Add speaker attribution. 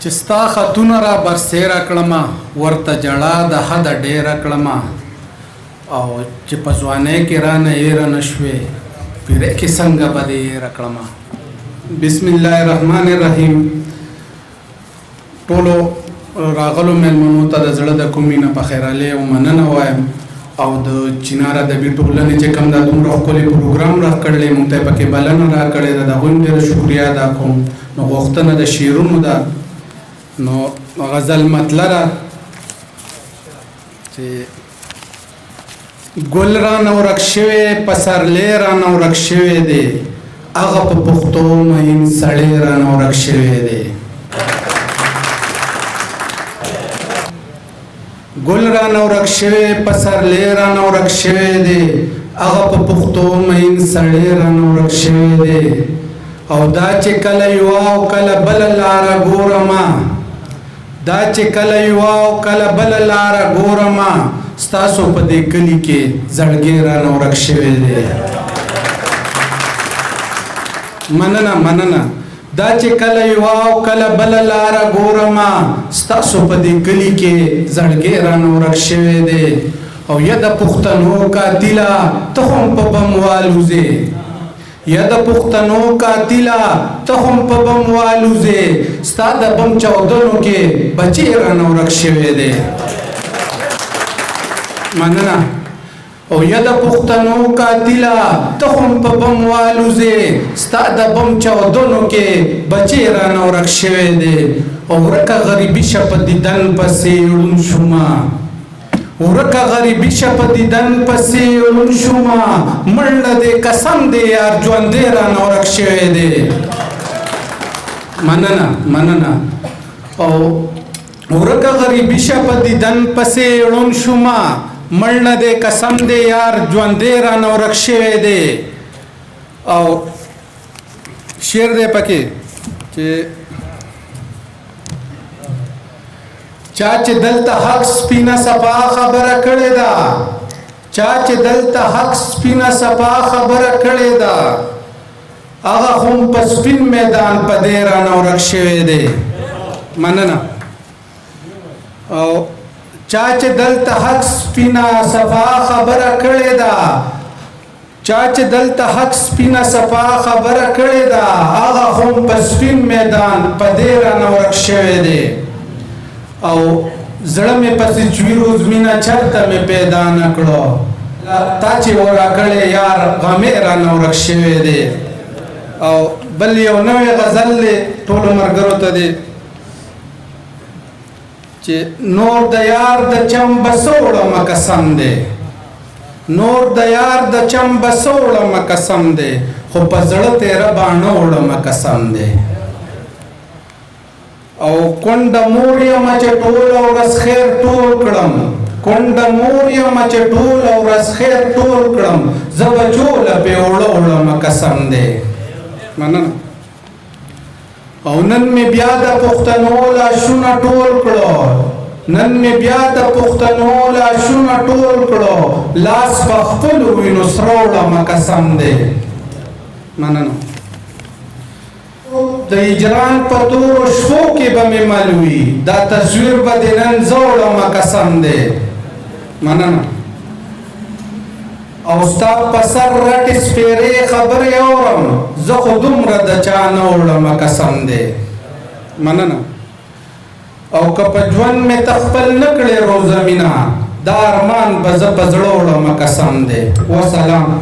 Speaker 1: چې ستا خطونه را برسېره کړمه ورته جړا د حده ډېره کړمه او چې په ځوانۍ کې رانه ایره نه شوې پیرې کې څنګه به دې ایره کړمه. بسم الله الرحمن الرحیم. ټولو راغلو مېلمنو ته د زړه د کومې نه په خیرالې او مننه وایم او د چینار ادبي ټولنې چې کوم دا دومره ښکلی پروګرام راکړلی موږ ته یې پکې بلنه راکړې ده د هغوی هم ډېره شکریه ادا کوم. نو غوښتنه د شعرونو ده نو غزل مطلع ده چې ګل رانه ورک شوی پسرلی رانه ورک شوی دی هغه په پښتو مهین سړی رانه ورک شوی دی. ګل رانه ورک شوی پسرلی رانه ورک شوی دی هغه په پښتو مهین سړی رانه ورک شوی دی. او دا چې کله یوه او کله بله لاره ګورمه دا چې کله یوه او کله بله لاره ګورمه ستاسو په دې کلي کې زړګی رانه ورک شوی دی. مننه مننه. دا چې کله یوه او کله بله لاره ګورمه ستاسو په دې کلي کې زړګی رانه ورک شوی دی. او یا د پښتنو قاتله ته هم په بم والوځې یا د پښتنو قاتله ته هم په بم والوځې ستا د بم چاودنو کې بچی رانه ورک شوی دی. مننه. او یا د پښتنو قاتله ته هم په بم والوځې ستا د بم چاودنو کې بچی رانه ورک شوی دی. او ورکه غریبي شه په دیدن پسې ړوند شومه ورکه غریبي شه په دیدن پسې ړوند شومه منډه دې قسم دې یار ژوندی رانه ورک شوی دی. مننه مننه. او ورکه غریبي شه په دیدن پسې ړوند شومه منډه دې قسم دې یار ژوندی رانه ورک شوی دی. او شعر دی پکې چې چا چې دلته حق سپینه صفا خبره کړې ده چا چې دلته حق سپینه صفا خبره کړې ده هغه هم په سپین میدان په دې رانه ورک شوی دی. مننه. او چا چې دلته حق سپینه صفا خبره کړې ده چا چې دلته حق سپینه صفا خبره کړې ده هغه هم په سپین میدان په دې رانه ورک شوی دی. او زړه مې پسې چوي روز مینه چرته مې پیدا نه کړو تا چې وراکړې یار غمې رانه ورک شوی دی. او بل یو نوی غزل دی ټولو ملګرو ته دی چې نور د یار د چم بسو وړمه قسم دی نور د یار د چم بسو وړمه قسم دی خو په زړه تیره باڼه وړمه قسم دی. او کونډه مور یمه چې ټوله ورځ خیر ټول کړم کونډه مور یمه چې ټوله ورځ خیر ټول کړم زه به چوله پې اوړه وړمه قسم دی. مننه. او نن مې بیا د پښتنو لاشونه ټول کړو نن مې بیا د پښتنو لاشونه ټول کړو لاس په خپلو وینو سره وړمه قسم دی. مننه. د هجران په تورو شپو کې به مې مل وي دا تصویر به د نن زه وړمه قسم دی. مننه. او ستا په سر رټې سپېرې خبرې اورم زه خو دومره د چا نه وړمه قسم دی. مننه. او که په ژوند مې ته خپل نه کړې روزه مینه دا ارمان به زه په زړه وړمه قسم دی. وسلام.